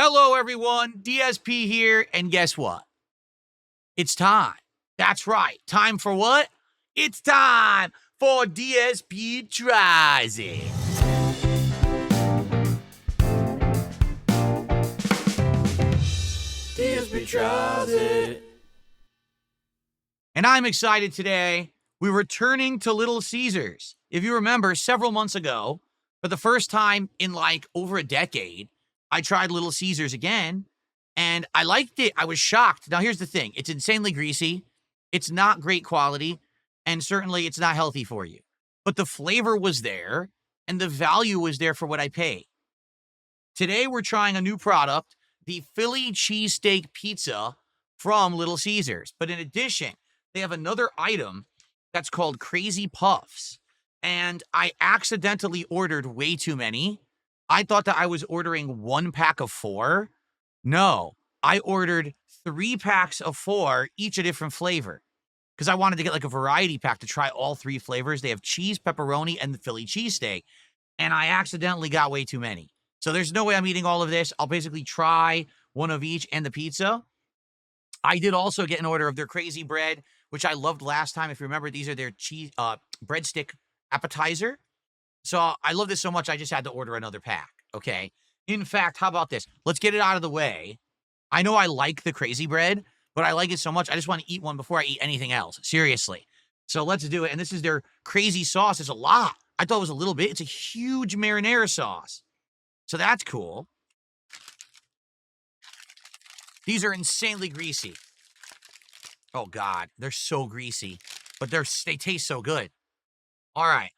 Hello, everyone. DSP here, and guess what? It's time. That's right. Time for what? It's time for DSP Tries It. DSP Tries It. And I'm excited today. We're returning to Little Caesars. If you remember, several months ago, for the first time in like over a decade, I tried Little Caesars again, and I liked it. I was shocked. Now, here's the thing. It's insanely greasy. It's not great quality, and certainly it's not healthy for you. But the flavor was there, and the value was there for what I paid. Today, we're trying a new product, the Philly Cheesesteak Pizza from Little Caesars. But in addition, they have another item that's called Crazy Puffs. And I accidentally ordered way too many. I thought that I was ordering 1 pack of 4. No, I ordered 3 packs of 4, each a different flavor. Because I wanted to get like a variety pack to try all 3 flavors. They have cheese, pepperoni, and the Philly cheesesteak. And I accidentally got way too many. So there's no way I'm eating all of this. I'll basically try one of each and the pizza. I did also get an order of their crazy bread, which I loved last time. If you remember, these are their cheese breadstick appetizer. So I love this so much, I just had to order another pack, okay? In fact, how about this? Let's get it out of the way. I know I like the crazy bread, but I like it so much, I just want to eat one before I eat anything else. Seriously. So let's do it. And this is their crazy sauce. It's a lot. I thought it was a little bit. It's a huge marinara sauce. So that's cool. These are insanely greasy. Oh, God. They're so greasy. But they taste so good. All right.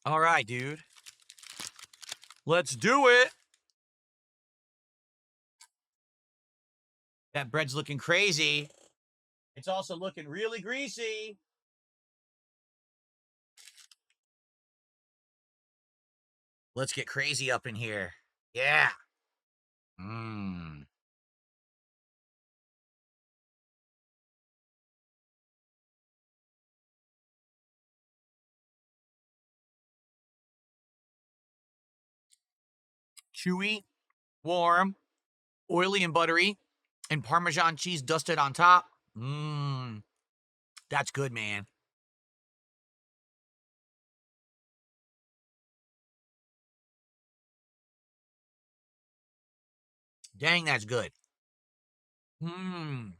All right, dude. Let's do it. That bread's looking crazy. It's also looking really greasy. Let's get crazy up in here. Yeah. Mmm. Chewy, warm, oily and buttery, and Parmesan cheese dusted on top. Mmm. That's good, man. Dang, that's good. Mmm.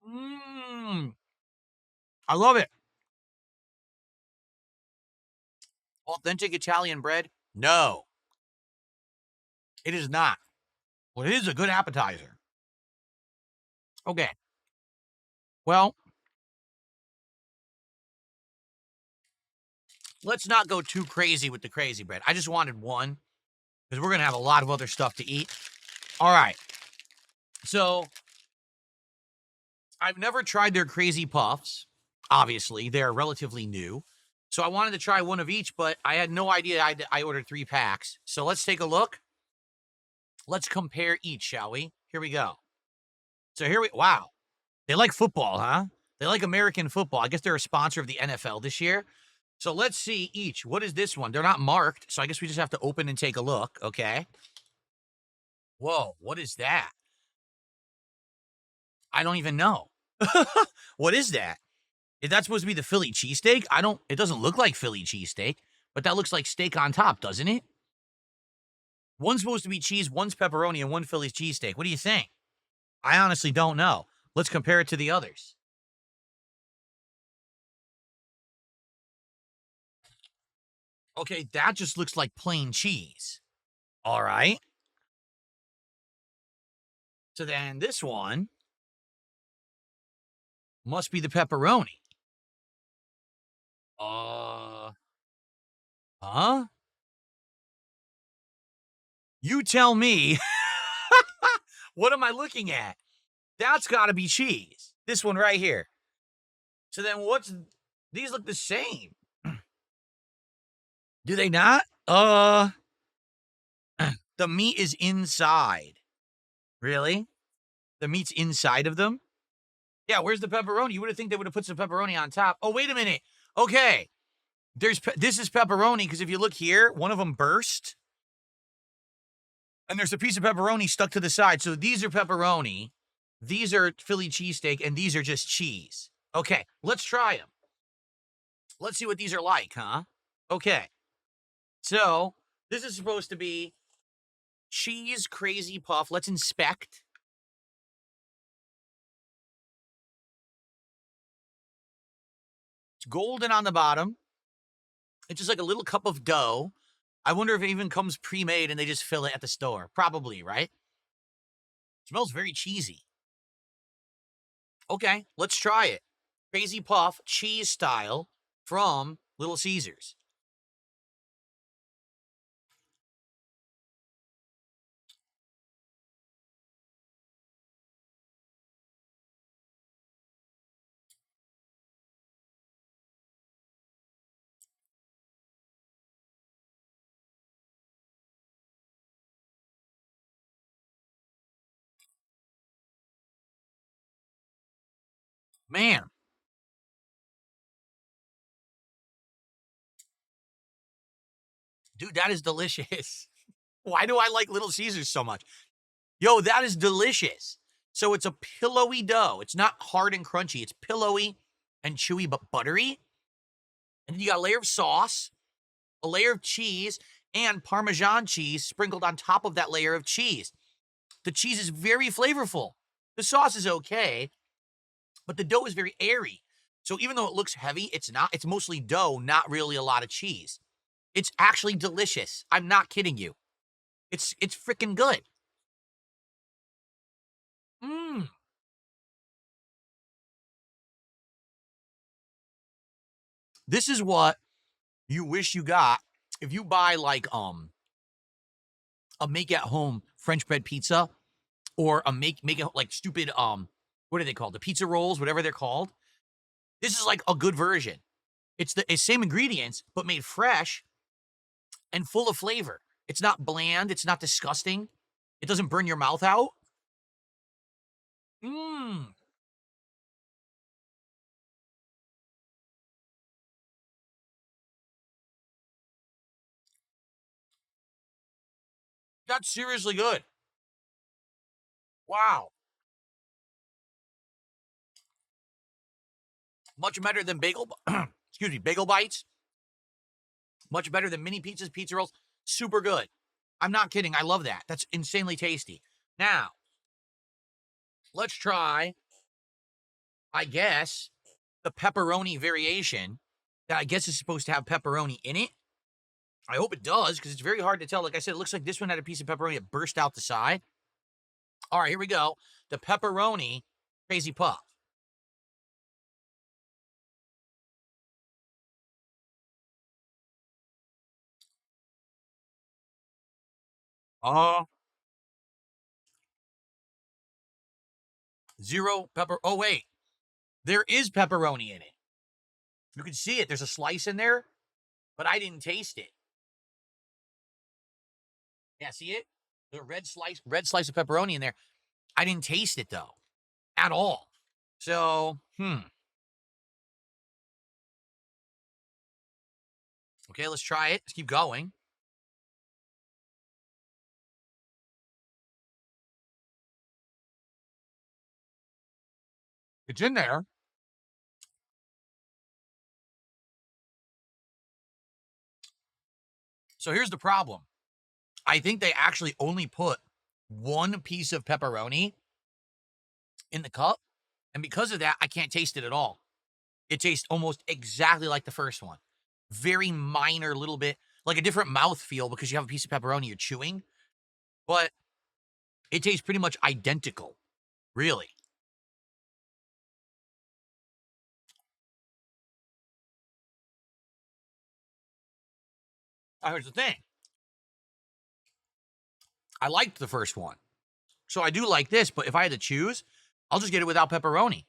Mmm. I love it. Authentic Italian bread? No, it is not. Well, it is a good appetizer. Okay. Well, let's not go too crazy with the crazy bread. I just wanted one because we're going to have a lot of other stuff to eat. All right. So I've never tried their crazy puffs. Obviously, they're relatively new. So I wanted to try one of each, but I had no idea I ordered 3 packs. So let's take a look. Let's compare each, shall we? Here we go. So wow. They like football, huh? They like American football. I guess they're a sponsor of the NFL this year. So let's see each. What is this one? They're not marked, so I guess we just have to open and take a look, okay? Whoa, what is that? I don't even know. What is that? Is that supposed to be the Philly cheesesteak? It doesn't look like Philly cheesesteak, but that looks like steak on top, doesn't it? One's supposed to be cheese, one's pepperoni, and one Philly cheesesteak. What do you think? I honestly don't know. Let's compare it to the others. Okay, that just looks like plain cheese. All right. So then this one must be the pepperoni. Huh? You tell me. What am I looking at? That's got to be cheese. This one right here. So then these look the same. Do they not? The meat is inside. Really? The meat's inside of them? Yeah, where's the pepperoni? You would have think they would have put some pepperoni on top. Oh, wait a minute. Okay. This is pepperoni because if you look here, one of them burst. And there's a piece of pepperoni stuck to the side. So these are pepperoni. These are Philly cheesesteak, and these are just cheese. Okay, let's try them. Let's see what these are like, huh? Okay. So this is supposed to be cheese crazy puff. Let's inspect. It's golden on the bottom. It's just like a little cup of dough. I wonder if it even comes pre-made and they just fill it at the store. Probably, right? It smells very cheesy. Okay, let's try it. Crazy puff, cheese style, from Little Caesars. Man, dude, that is delicious. Why do I like Little Caesars so much? Yo, that is delicious. So it's a pillowy dough. It's not hard and crunchy. It's pillowy and chewy but buttery. And then you got a layer of sauce, a layer of cheese, and Parmesan cheese sprinkled on top of that layer of cheese. The cheese is very flavorful. The sauce is okay, but the dough is very airy. So even though it looks heavy, it's not. It's mostly dough, not really a lot of cheese. It's actually delicious. I'm not kidding you. It's freaking good. Mmm. This is what you wish you got if you buy like a make at home French bread pizza or a make it like stupid what are they called? The pizza rolls, whatever they're called. This is like a good version. It's the same ingredients but made fresh and full of flavor. It's not bland, it's not disgusting. It doesn't burn your mouth out. Mmm. That's seriously good. Wow. Much better than excuse me, bagel bites. Much better than mini pizzas, pizza rolls. Super good. I'm not kidding. I love that. That's insanely tasty. Now, let's try, I guess, the pepperoni variation that I guess is supposed to have pepperoni in it. I hope it does because it's very hard to tell. Like I said, it looks like this one had a piece of pepperoni that burst out the side. All right, here we go. The pepperoni crazy puff. Uh, Zero pepper. Oh, wait. There is pepperoni in it. You can see it. There's a slice in there, but I didn't taste it. Yeah, see it? The red slice of pepperoni in there. I didn't taste it though, at all. So, okay, let's try it. Let's keep going. It's in there. So here's the problem. I think they actually only put one piece of pepperoni in the cup. And because of that, I can't taste it at all. It tastes almost exactly like the first one. Very minor, little bit, like a different mouth feel because you have a piece of pepperoni you're chewing. But it tastes pretty much identical, really. Now, here's the thing. I liked the first one. So I do like this, but if I had to choose, I'll just get it without pepperoni.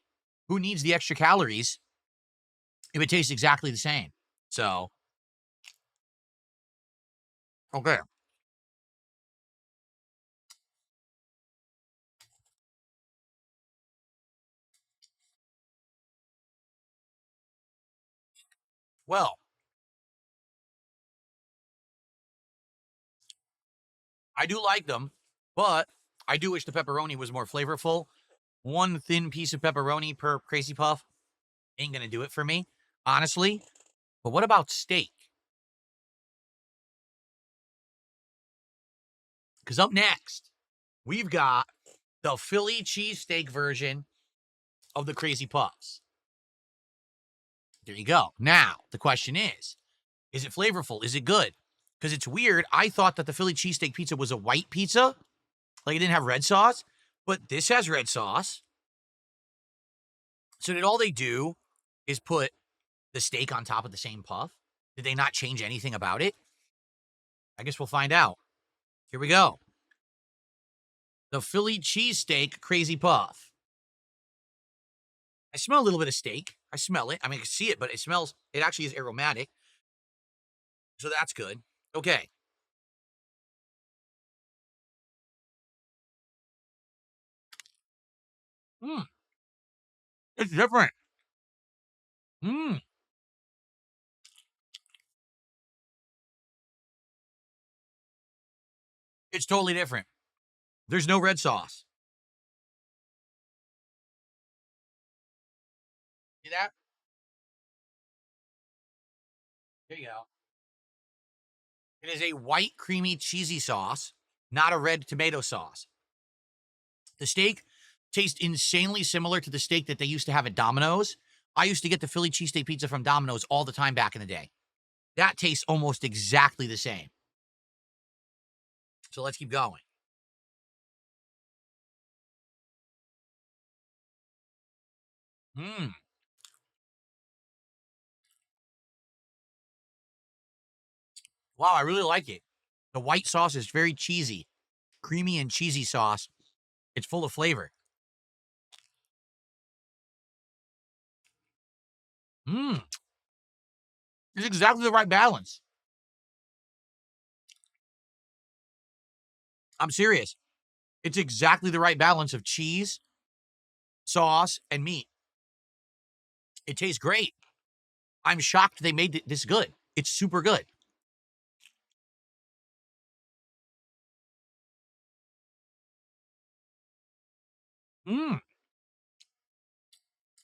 Who needs the extra calories if it tastes exactly the same? So Okay. Well, I do like them, but I do wish the pepperoni was more flavorful. One thin piece of pepperoni per Crazy Puff ain't gonna do it for me, honestly. But what about steak? Because up next, we've got the Philly cheesesteak version of the Crazy Puffs. There you go. Now, the question is it flavorful? Is it good? Because it's weird. I thought that the Philly cheesesteak pizza was a white pizza, like it didn't have red sauce, but this has red sauce. So did all they do is put the steak on top of the same puff? Did they not change anything about it? I guess we'll find out. Here we go. The Philly cheesesteak Crazy Puff. I smell a little bit of steak. I smell it. I mean, I can see it, but it actually is aromatic. So that's good. Okay. Mmm. It's different. Mmm. It's totally different. There's no red sauce. See that? There you go. It is a white, creamy, cheesy sauce, not a red tomato sauce. The steak tastes insanely similar to the steak that they used to have at Domino's. I used to get the Philly cheesesteak pizza from Domino's all the time back in the day. That tastes almost exactly the same. So let's keep going. Mmm. Wow, I really like it. The white sauce is very cheesy, creamy and cheesy sauce. It's full of flavor. Mmm. It's exactly the right balance. I'm serious. It's exactly the right balance of cheese, sauce, and meat. It tastes great. I'm shocked they made it this good. It's super good. Mmm.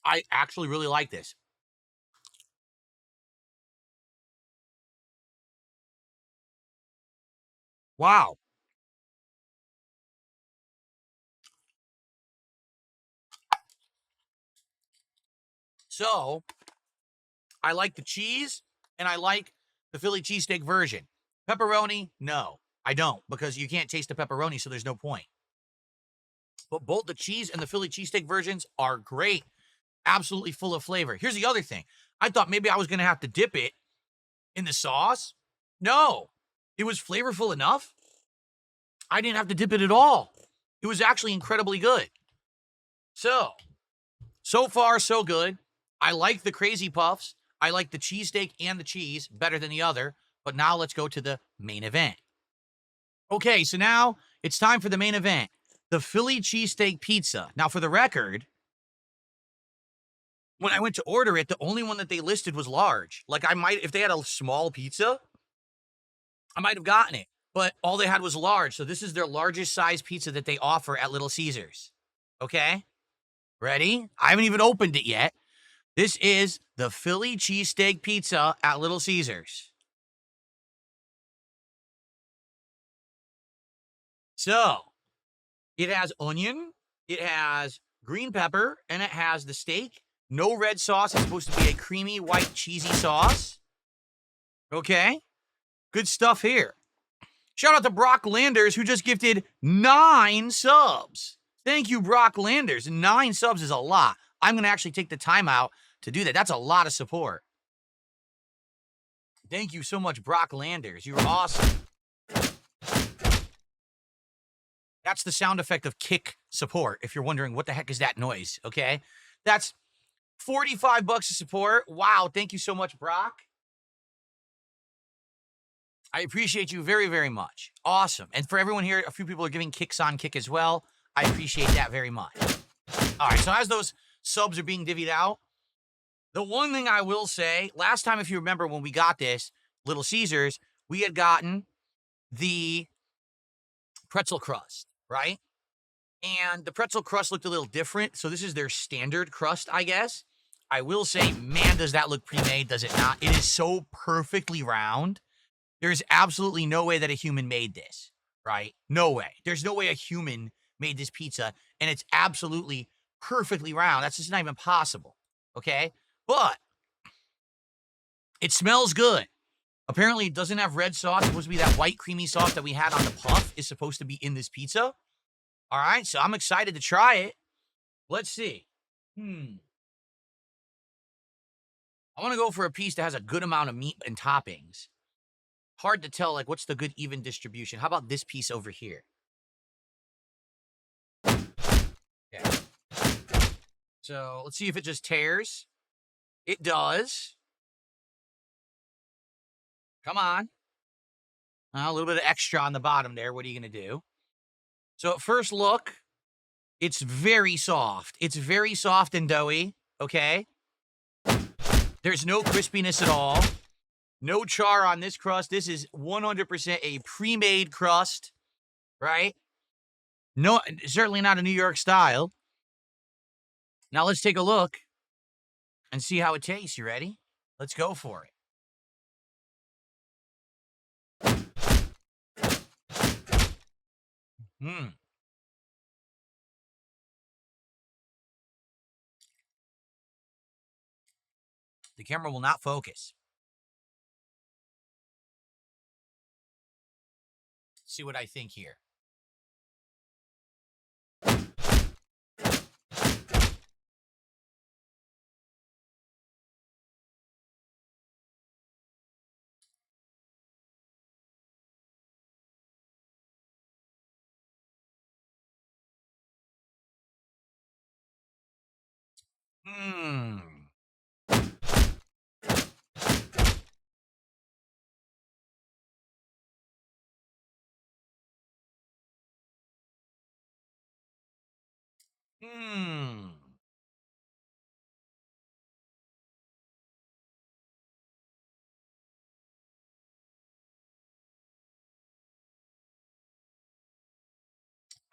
I actually really like this. Wow. So I like the cheese and I like the Philly cheesesteak version. Pepperoni, no, I don't, because you can't taste the pepperoni, so there's no point. But both the cheese and the Philly cheesesteak versions are great. Absolutely full of flavor. Here's the other thing. I thought maybe I was going to have to dip it in the sauce. No, it was flavorful enough. I didn't have to dip it at all. It was actually incredibly good. So far, so good. I like the Crazy Puffs. I like the cheesesteak and the cheese better than the other. But now let's go to the main event. Okay, so now it's time for the main event, the Philly cheesesteak pizza. Now, for the record, when I went to order it, the only one that they listed was large. Like, I might, if they had a small pizza, I might have gotten it. But all they had was large. So this is their largest size pizza that they offer at Little Caesars. Okay? Ready? I haven't even opened it yet. This is the Philly cheesesteak pizza at Little Caesars. So, it has onion, it has green pepper, and it has the steak. No red sauce. It's supposed to be a creamy, white, cheesy sauce. Okay? Good stuff here. Shout out to Brock Landers, who just gifted 9 subs. Thank you, Brock Landers. 9 subs is a lot. I'm going to actually take the time out to do that. That's a lot of support. Thank you so much, Brock Landers. You're awesome. That's the sound effect of kick support, if you're wondering what the heck is that noise, okay? That's $45 of support. Wow, thank you so much, Brock. I appreciate you very, very much. Awesome. And for everyone here, a few people are giving kicks on kick as well. I appreciate that very much. All right, so as those subs are being divvied out, the one thing I will say, last time, if you remember when we got this, Little Caesars, we had gotten the pretzel crust, right? And the pretzel crust looked a little different. So this is their standard crust, I guess. I will say, man, does that look pre-made? Does it not? It is so perfectly round. There's absolutely no way that a human made this, right? No way. There's no way a human made this pizza, and it's absolutely perfectly round. That's just not even possible, okay? But it smells good. Apparently, it doesn't have red sauce. It's supposed to be that white creamy sauce that we had on the puff is supposed to be in this pizza. All right, so I'm excited to try it. Let's see. I want to go for a piece that has a good amount of meat and toppings. Hard to tell, like, what's the good even distribution. How about this piece over here? Yeah. So let's see if it just tears. It does. Come on. A little bit of extra on the bottom there. What are you going to do? So at first look, it's very soft. It's very soft and doughy, okay? There's no crispiness at all. No char on this crust. This is 100% a pre-made crust, right? No, certainly not a New York style. Now let's take a look and see how it tastes. You ready? Let's go for it. The camera will not focus. Let's see what I think here.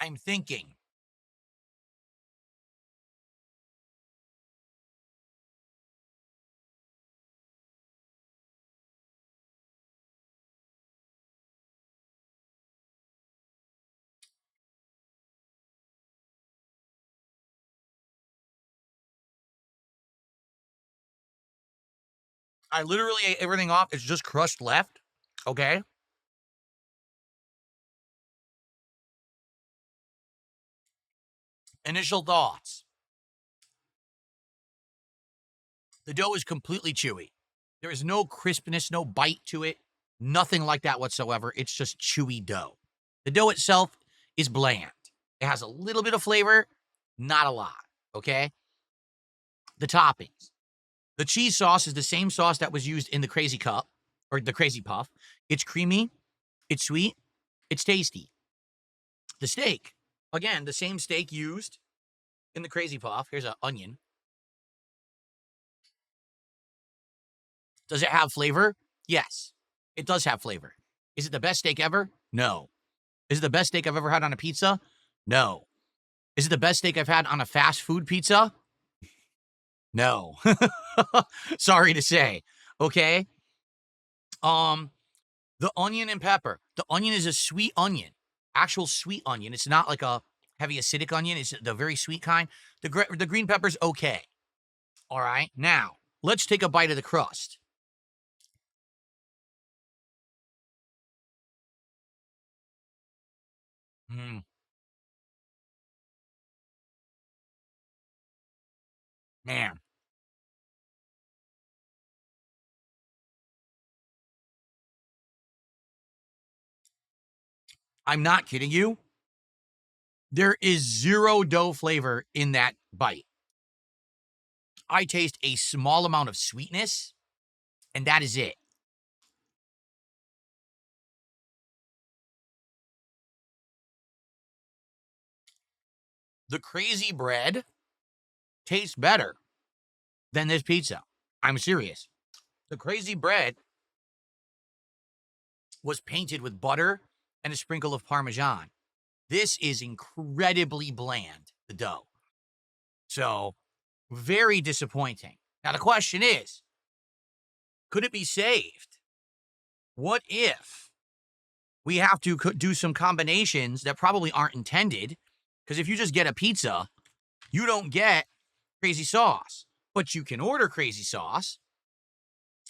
I'm thinking. I literally ate everything off. It's just crust left. Okay. Initial thoughts. The dough is completely chewy. There is no crispness, no bite to it. Nothing like that whatsoever. It's just chewy dough. The dough itself is bland. It has a little bit of flavor, not a lot. Okay. The toppings. The cheese sauce is the same sauce that was used in the Crazy Cup or the Crazy Puff. It's creamy. It's sweet. It's tasty. The steak. Again, the same steak used in the Crazy Puff. Here's an onion. Does it have flavor? Yes, it does have flavor. Is it the best steak ever? No. Is it the best steak I've ever had on a pizza? No. Is it the best steak I've had on a fast food pizza? No. Sorry to say. Okay. The onion and pepper. The onion is a sweet onion. Actual sweet onion. It's not like a heavy acidic onion. It's the very sweet kind. The green pepper's okay. All right. Now, let's take a bite of the crust. Man. I'm not kidding you. There is zero dough flavor in that bite. I taste a small amount of sweetness, and that is it. the crazy bread tastes better than this pizza. I'm serious. The crazy bread was painted with butter and a sprinkle of Parmesan. This is incredibly bland, the dough. So, very disappointing. Now, the question is, could it be saved? What if we have to do some combinations that probably aren't intended? Because if you just get a pizza, you don't get crazy sauce, but you can order crazy sauce.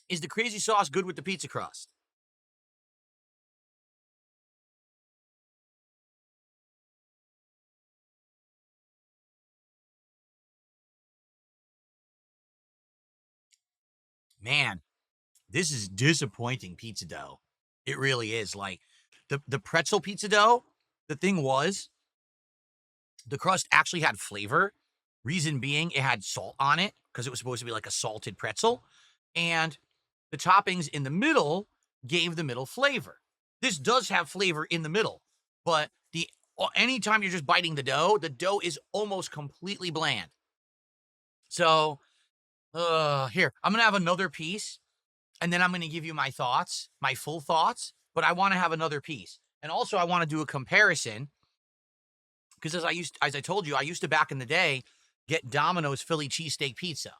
Is the crazy sauce good with the pizza crust? Man, this is disappointing pizza dough. It really is. Like the pretzel pizza dough, the thing was, the crust actually had flavor. Reason being, it had salt on it because it was supposed to be like a salted pretzel. And the toppings in the middle gave the middle flavor. This does have flavor in the middle, but anytime you're just biting the dough is almost completely bland. So, here, I'm gonna have another piece, and then I'm gonna give you my thoughts, my full thoughts. But I want to have another piece, and also I want to do a comparison because as I told you, I used to back in the day get Domino's Philly cheesesteak pizza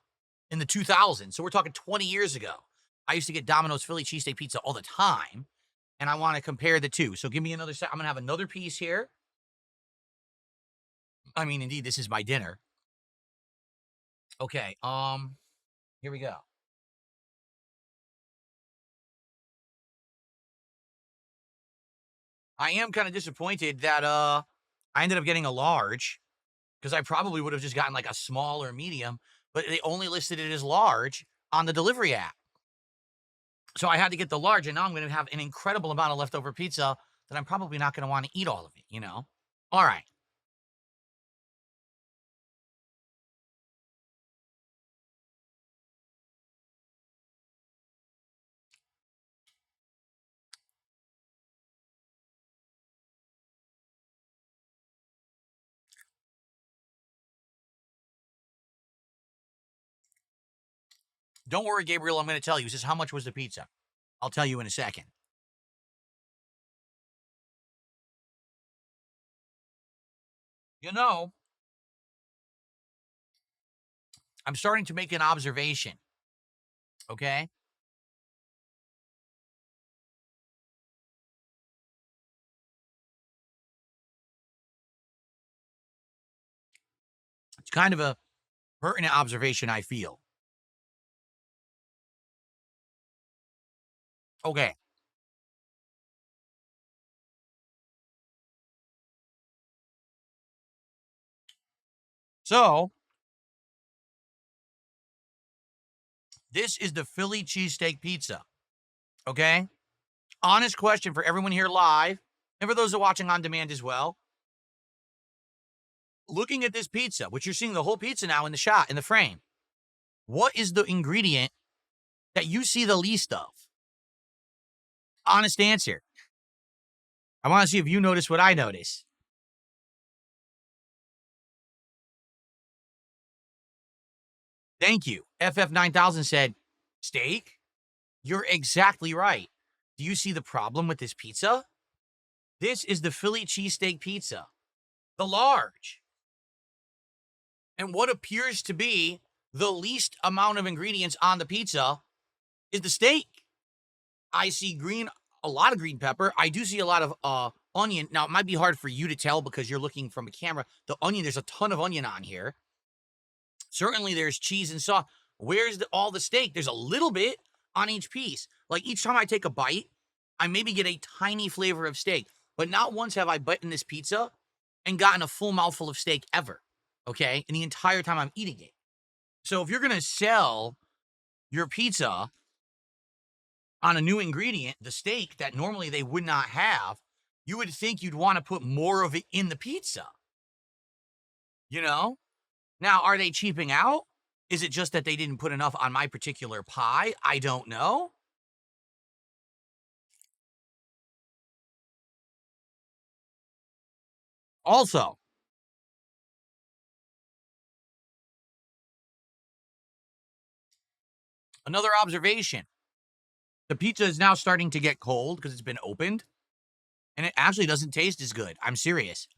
in the 2000s. So we're talking 20 years ago. I used to get Domino's Philly cheesesteak pizza all the time, and I want to compare the two. So give me another set. I'm gonna have another piece here. I mean, indeed, this is my dinner. Okay, here we go. I am kind of disappointed that I ended up getting a large because I probably would have just gotten like a small or medium, but they only listed it as large on the delivery app. So I had to get the large, and now I'm going to have an incredible amount of leftover pizza that I'm probably not going to want to eat all of it, you know? All right. Don't worry, Gabriel. I'm going to tell you. He says, how much was the pizza? I'll tell you in a second. You know, I'm starting to make an observation, okay? It's kind of a pertinent observation, I feel. Okay. So, this is the Philly cheesesteak pizza, okay? Honest question for everyone here live and for those that are watching on demand as well. Looking at this pizza, which you're seeing the whole pizza now in the shot, in the frame, what is the ingredient that you see the least of? Honest answer. I want to see if you notice what I notice. Thank you. FF9000 said, steak? You're exactly right. Do you see the problem with this pizza? This is the Philly cheesesteak pizza, the large. And what appears to be the least amount of ingredients on the pizza is the steak. I see a lot of green pepper. I do see a lot of onion. Now, it might be hard for you to tell because you're looking from a camera. The onion, there's a ton of onion on here. Certainly, there's cheese and sauce. Where's all the steak? There's a little bit on each piece. Like each time I take a bite, I maybe get a tiny flavor of steak. But not once have I bitten this pizza and gotten a full mouthful of steak ever. Okay? And the entire time I'm eating it. So if you're going to sell your pizza on a new ingredient, the steak that normally they would not have, you would think you'd want to put more of it in the pizza. You know? Now, are they cheaping out? Is it just that they didn't put enough on my particular pie? I don't know. Also, Another observation. The pizza is now starting to get cold because it's been opened, and it actually doesn't taste as good. I'm serious.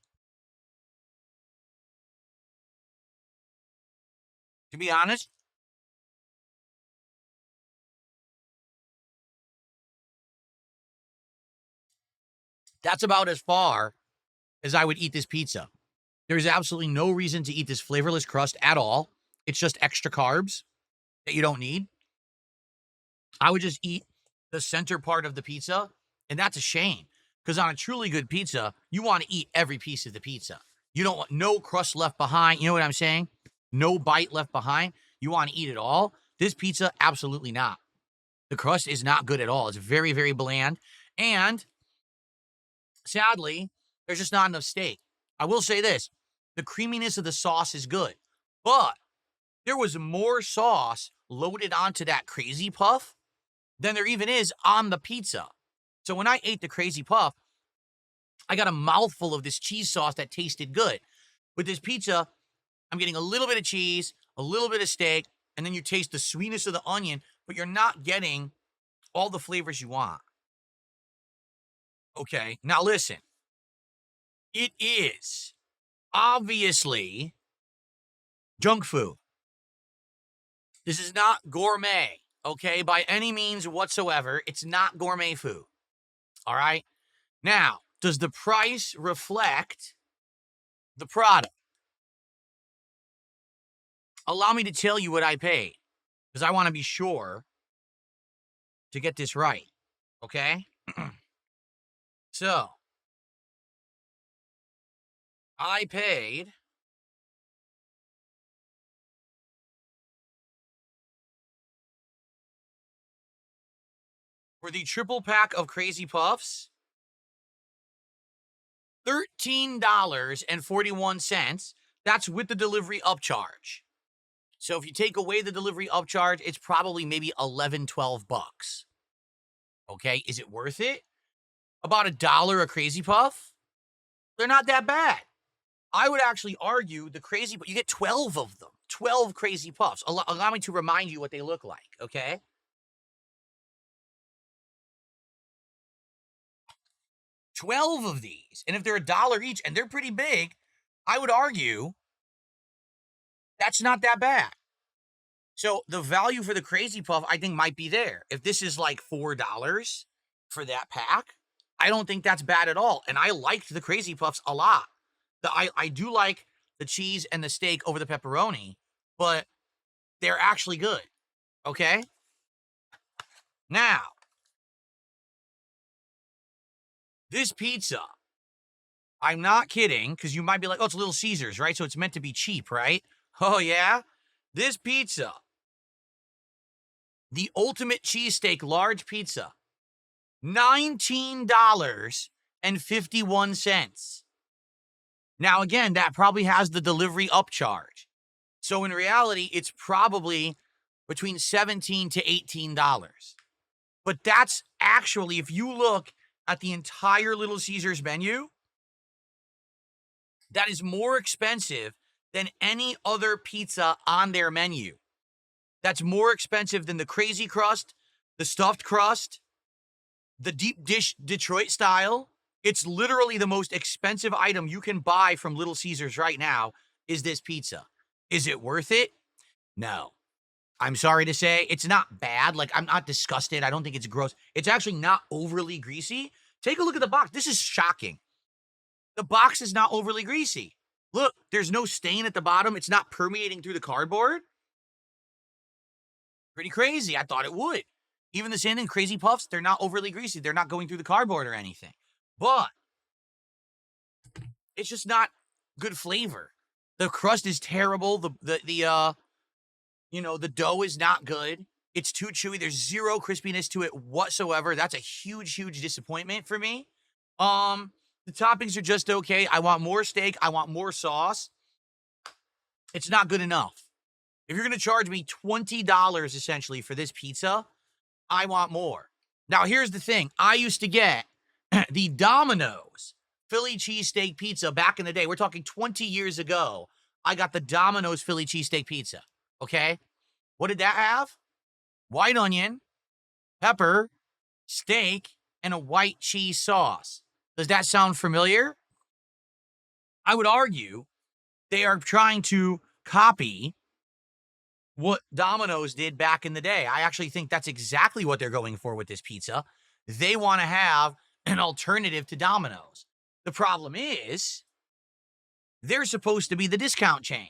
To be honest, that's about as far as I would eat this pizza. There's absolutely no reason to eat this flavorless crust at all. It's just extra carbs that you don't need. I would just eat the center part of the pizza, and that's a shame. Because on a truly good pizza, you want to eat every piece of the pizza. You don't want no crust left behind. You know what I'm saying? No bite left behind. You want to eat it all. This pizza, absolutely not. The crust is not good at all. It's very, very bland. And sadly, there's just not enough steak. I will say this. The creaminess of the sauce is good. But there was more sauce loaded onto that Crazy Puff than there even is on the pizza. So when I ate the Crazy Puff, I got a mouthful of this cheese sauce that tasted good. With this pizza, I'm getting a little bit of cheese, a little bit of steak, and then you taste the sweetness of the onion, but you're not getting all the flavors you want. Okay, now listen. It is obviously junk food. This is not gourmet, okay, by any means whatsoever. It's not gourmet food. All right? Now, does the price reflect the product? Allow me to tell you what I paid, because I want to be sure to get this right, okay? So, I paid for the triple pack of Crazy Puffs $13.41. That's with the delivery upcharge. So if you take away the delivery upcharge, it's probably maybe 11, 12 bucks. Okay, is it worth it? About $1 a Crazy Puff? They're not that bad. I would actually argue the Crazy Puff, you get 12 of them. 12 Crazy Puffs. Allow me to remind you what they look like, okay? 12 of these. And if they're $1 each, and they're pretty big, I would argue that's not that bad. So the value for the Crazy Puff, I think, might be there. If this is like $4 for that pack, I don't think that's bad at all. And I liked the Crazy Puffs a lot. I do like the cheese and the steak over the pepperoni, but they're actually good. Okay? Now, this pizza, I'm not kidding, because you might be like, oh, it's Little Caesars, right? So it's meant to be cheap, right? Oh, yeah? This pizza, the ultimate cheesesteak large pizza, $19.51. Now, again, that probably has the delivery upcharge. So in reality, it's probably between $17 to $18. But that's actually, if you look at the entire Little Caesars menu, that is more expensive than any other pizza on their menu. That's more expensive than the Crazy Crust, the Stuffed Crust, the Deep Dish Detroit Style. It's literally the most expensive item you can buy from Little Caesars right now is this pizza. Is it worth it? No. I'm sorry to say, it's not bad. Like, I'm not disgusted. I don't think it's gross. It's actually not overly greasy. Take a look at the box. This is shocking. The box is not overly greasy. Look, there's no stain at the bottom. It's not permeating through the cardboard. Pretty crazy. I thought it would. Even the same thing, Crazy Puffs, they're not overly greasy. They're not going through the cardboard or anything. But it's just not good flavor. The crust is terrible. The dough is not good. It's too chewy. There's zero crispiness to it whatsoever. That's a huge, huge disappointment for me. The toppings are just okay. I want more steak. I want more sauce. It's not good enough. If you're going to charge me $20 essentially for this pizza, I want more. Now, here's the thing. I used to get the Domino's Philly cheesesteak pizza back in the day. We're talking 20 years ago. I got the Domino's Philly cheesesteak pizza. Okay? What did that have? white onion, pepper, steak, and a white cheese sauce. Does that sound familiar? I would argue they are trying to copy what Domino's did back in the day. I actually think that's exactly what they're going for with this pizza. They want to have an alternative to Domino's. The problem is they're supposed to be the discount chain,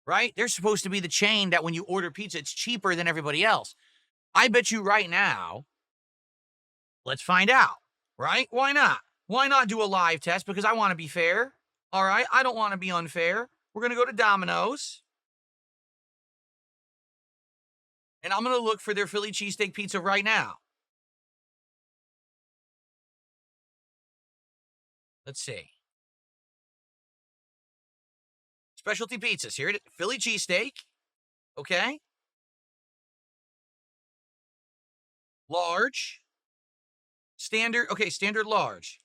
right? They're supposed to be the chain that when you order pizza, it's cheaper than everybody else. I bet you right now, let's find out, right? Why not? Why not do a live test? Because I want to be fair, all right? I don't want to be unfair. We're going to go to Domino's, and I'm going to look for their Philly cheesesteak pizza right now. Let's see. Specialty pizzas. Here it is. Philly cheesesteak. Okay. Large. Standard. Okay, standard large.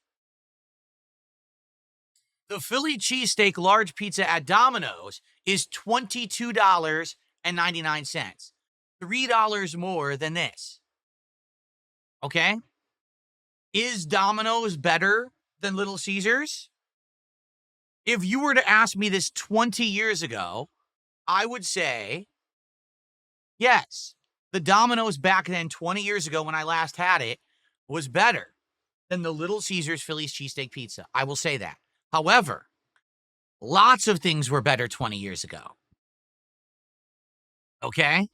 The Philly cheesesteak large pizza at Domino's is $22.99. $3 more than this. Okay? Is Domino's better than Little Caesars? If you were to ask me this 20 years ago, I would say yes. The Domino's back then, 20 years ago when I last had it, was better than the Little Caesars Philly's cheesesteak pizza. I will say that. However, lots of things were better 20 years ago. Okay?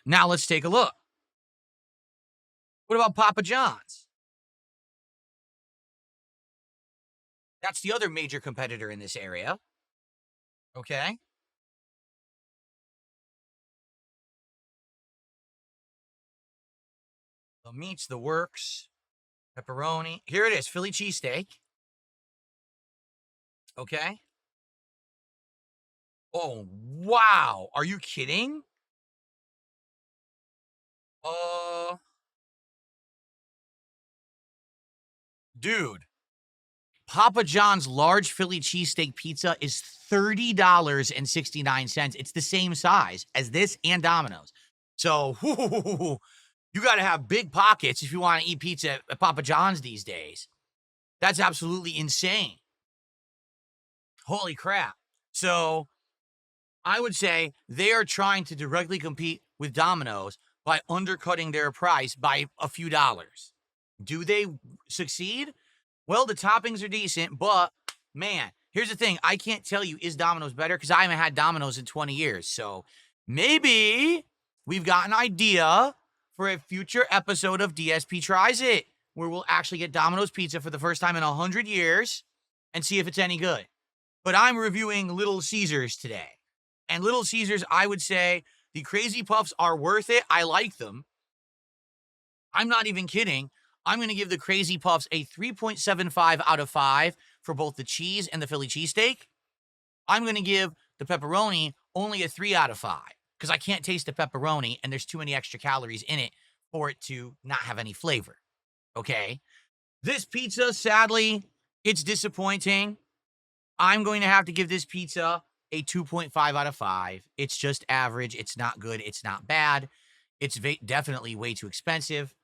Now let's take a look. What about Papa John's? That's the other major competitor in this area. Okay? The meats, the works, pepperoni. Here it is, Philly cheesesteak. Okay? Oh, wow. Are you kidding? Dude. Papa John's large Philly cheesesteak pizza is $30.69. It's the same size as this and Domino's. So, you got to have big pockets if you want to eat pizza at Papa John's these days. That's absolutely insane. Holy crap. So, I would say they are trying to directly compete with Domino's by undercutting their price by a few dollars. Do they succeed? Well, the toppings are decent, but man, here's the thing. I can't tell you, is Domino's better? Because I haven't had Domino's in 20 years. So maybe we've got an idea for a future episode of DSP Tries It, where we'll actually get Domino's pizza for the first time in 100 years and see if it's any good. But I'm reviewing Little Caesars today. And Little Caesars, I would say the Crazy Puffs are worth it. I like them. I'm not even kidding. I'm going to give the Crazy Puffs a 3.75 out of 5 for both the cheese and the Philly cheesesteak. I'm going to give the pepperoni only a 3 out of 5 because I can't taste the pepperoni and there's too many extra calories in it for it to not have any flavor. Okay? This pizza, sadly, it's disappointing. I'm going to have to give this pizza a 2.5 out of 5. It's just average. It's not good. It's not bad. It's definitely way too expensive.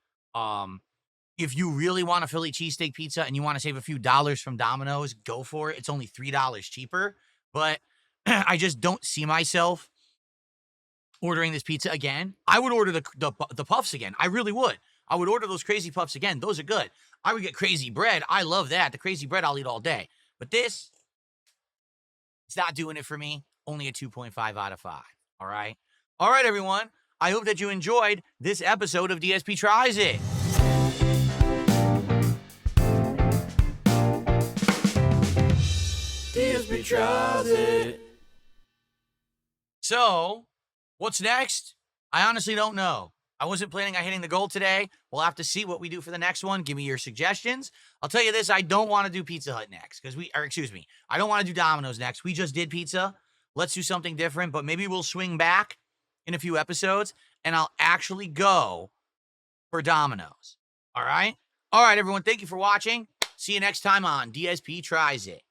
If you really want a Philly cheesesteak pizza and you want to save a few dollars from Domino's, go for it. It's only $3 cheaper. But I just don't see myself ordering this pizza again. I would order the puffs again. I really would. I would order those Crazy Puffs again. Those are good. I would get Crazy Bread. I love that. The Crazy Bread I'll eat all day. But this, it's not doing it for me. Only a 2.5 out of 5. All right? All right, everyone. I hope that you enjoyed this episode of DSP Tries It. DSP Tries It. So, what's next? I honestly don't know. I wasn't planning on hitting the goal today. We'll have to see what we do for the next one. Give me your suggestions. I'll tell you this, I don't want to do Pizza Hut next I don't want to do Domino's next. We just did pizza. Let's do something different, but maybe we'll swing back in a few episodes and I'll actually go for Domino's. All right? All right, everyone. Thank you for watching. See you next time on DSP Tries It.